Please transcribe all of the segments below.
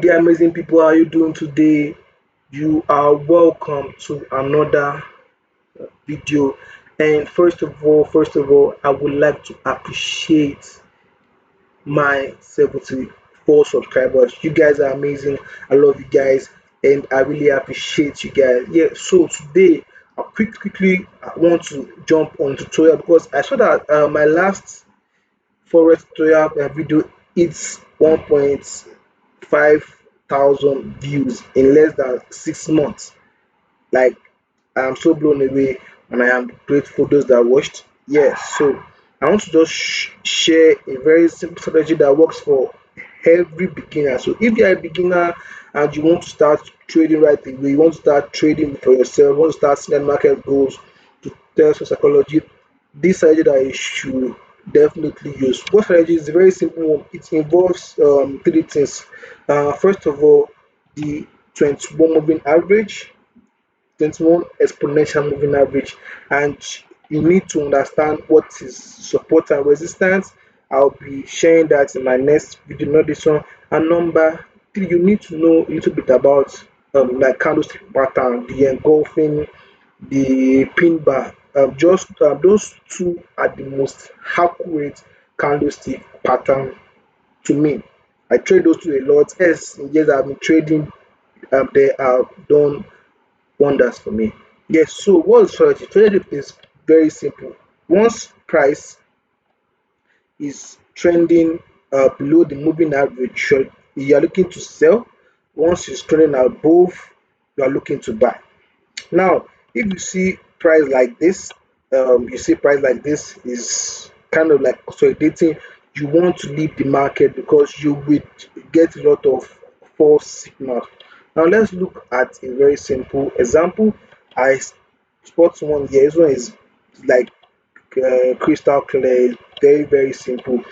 The amazing people, how are you doing today? You are welcome to another video. And first of all, I would like to appreciate my 74 subscribers. You guys are amazing. I love you guys, and I really appreciate you guys. Yeah. So today, I want to jump on tutorial because I saw that my last Forex tutorial video it's 1.5 thousand views in less than 6 months. Like, I'm so blown away and I am grateful those that watched. Yes, so I want to just share a very simple strategy that works for every beginner. So if you're a beginner and you want to start trading right away, you want to start trading for yourself, you want to start seeing market goals to test your psychology, this strategy that you should definitely use. What strategy is a very simple one. It involves three things. First of all, the 21 moving average, 21 exponential moving average, and you need to understand what is support and resistance. I'll be sharing that in my next video, not this one. And number three, you need to know a little bit about like candlestick pattern, the engulfing, the pin bar. Just those two are the most accurate candlestick pattern to me. I trade those two a lot. Yes, in years I've been trading, they have done wonders for me. Yes, so what is strategy? Strategy is very simple. Once price is trending below the moving average, you are looking to sell. Once it's trending above, you are looking to buy. Now, if you see price like this, you see price like this is kind of like consolidating. You want to leave the market because you will get a lot of false signals. Now, let's look at a very simple example. I spot one here. This one is like crystal clear, very simple.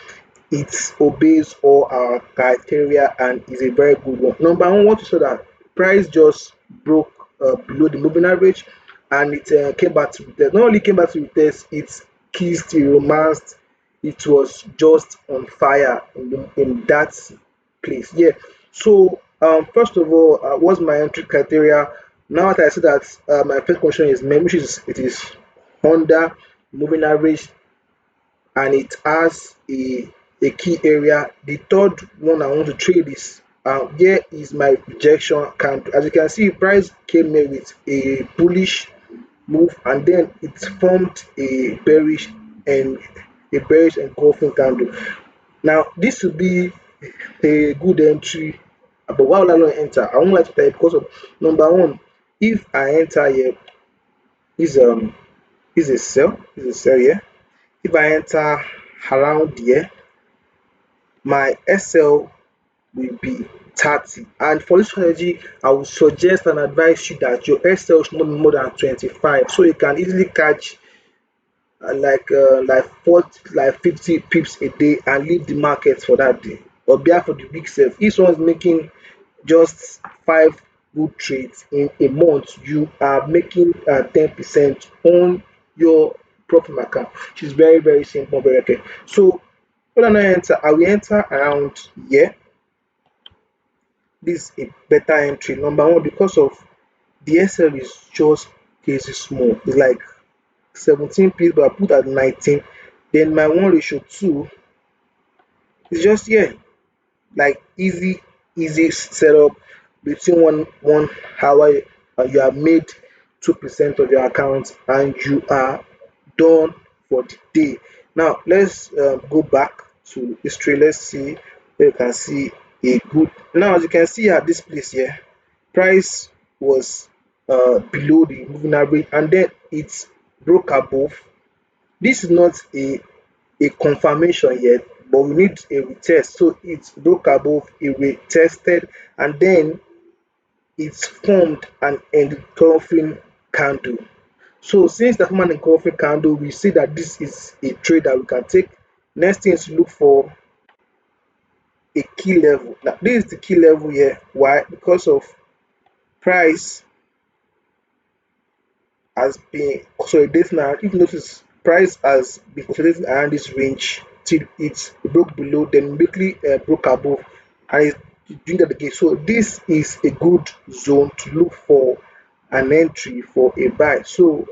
It obeys all our criteria and is a very good one. Number one, what you saw that price just broke below the moving average and it came back to retest. Not only came back to retest, it kissed, it romanced, it was just on fire in that place. Yeah. So first of all, what's my entry criteria? Now that I see that my first question is which is it is under moving average and it has a key area. The third one I want to trade is here is my rejection candle. As you can see, price came here with a bullish move and then it formed and a bearish engulfing candle. Now this would be a good entry, but why would I not enter? I won't like to tell you because of number one, if I enter here is is a sell, here. If I enter around here, my SL will be 30. And for this strategy, I would suggest and advise you that your SL should not be more than 25, so you can easily catch like 40, like 50 pips a day and leave the market for that day. Or be for the week self. If someone's making just five good trades in a month, you are making 10% on your profit account, which is very simple, very okay. So when I enter, I will enter around here. This is a better entry. Number one, because of the SL is just crazy small. It's like 17 pips, but I put at 19. Then my one ratio two is just here, like easy setup between one hour. You have made 2% of your account and you are done for the day. Now let's go back to history. Let's see where you can see a good. Now as you can see at this place here, price was below the moving average and then it broke above. This is not a confirmation yet, but we need a retest. So it broke above, it retested, and then it formed an engulfing candle. So since the formed an engulfing candle, we see that this is a trade that we can take. Next thing is to look for a key level. Now this is the key level here. Why? Because of price has been consolidating around. If you notice, price has been consolidating around this range till it broke below, then immediately broke above, and during the decay. So this is a good zone to look for an entry for a buy. So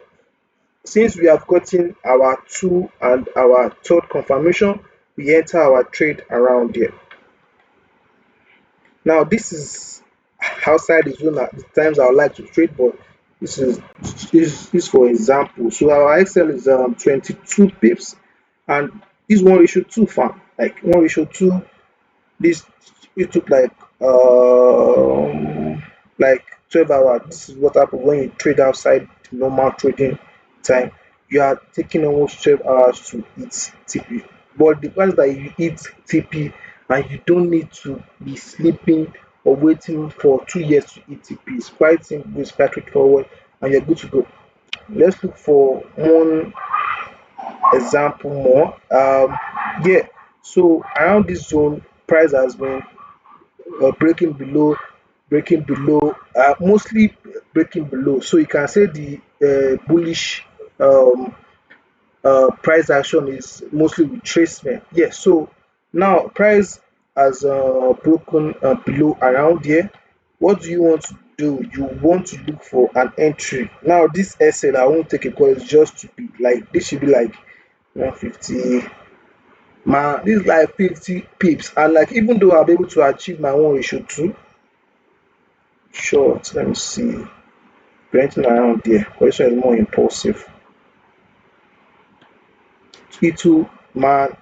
since we have gotten our two and our third confirmation, we enter our trade around here. Now this is outside the zone at the times I would like to trade, but this is for example. So our XL is 22 pips, and this 1:2 farm, like 1:2. This it took like 12 hours. This is what happens when you trade outside the normal trading time. You are taking almost 12 hours to eat TP. But the fact that you eat TP and you don't need to be sleeping or waiting for 2 years to eat TP is quite simple, it's quite straightforward, and you're good to go. Let's look for one example more. Yeah, so around this zone, price has been breaking below, mostly breaking below. So you can say the bullish um, price action is mostly retracement. Yes. So now price has broken below around here. What do you want to do? You want to look for an entry. Now this SL, I won't take a call. It's just to be like this should be like 150. Man, this is like 50 pips, and like even though I'll be able to achieve my 1:2 short, let me see, renting around there, but this one is more impulsive. T2, man,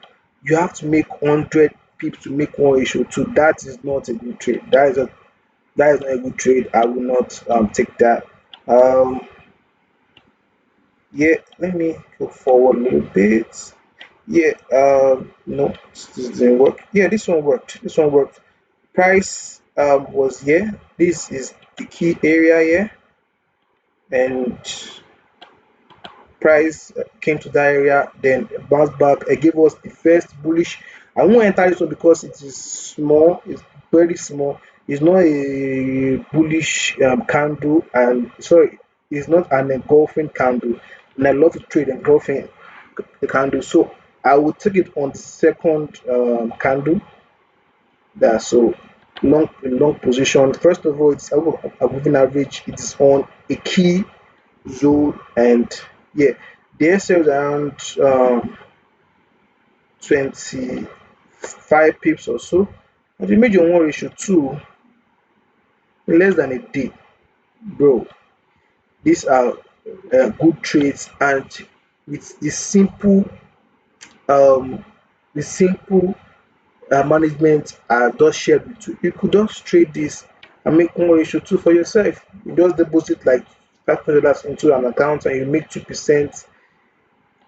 you have to make 100 pips to make 1:2. That is not a good trade. That is not a good trade. I will not take that. Um, yeah, let me go forward a little bit. Yeah, no, this didn't work. Yeah, this one worked. This one worked. Price was here. This is the key area here, and price came to that area, then bounced back. It gave us the first bullish. I won't enter this one because it is small. It's very small. It's not a bullish candle, and sorry, it's not an engulfing candle. And I love to trade engulfing candle, so I will take it on the second candle. That so long position. First of all, it's a moving average. It is on a key zone, and yeah, they sells around 25 pips or so, and you made your 1:2 in less than a day, bro. These are good trades, and with um the simple management I just shared with you, you could just trade this and make 1:2 for yourself. You just deposit like $500 into an account and you make 2%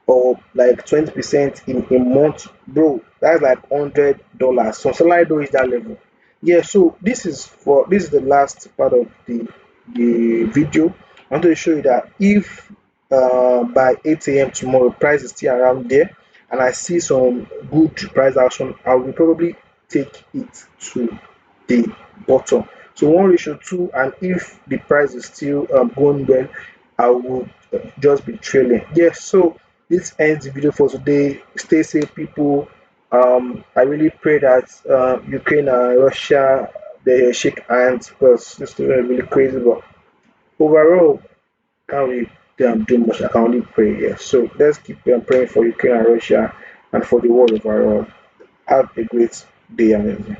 or like 20% in a month, bro. That's like $100. So salary don't reach that level. Yeah, so this is the last part of the video. I want to show you that if by 8 a.m. tomorrow price is still around there and I see some good price action, I will probably take it to the bottom. So 1:2, and if the price is still going well, I would just be trailing. Yes, so this ends the video for today. Stay safe, people. I really pray that Ukraine and Russia they shake hands because this is really crazy. But overall, can't really do much. I can only pray. Yes. So let's keep praying for Ukraine and Russia and for the world overall. Have a great day, amazing.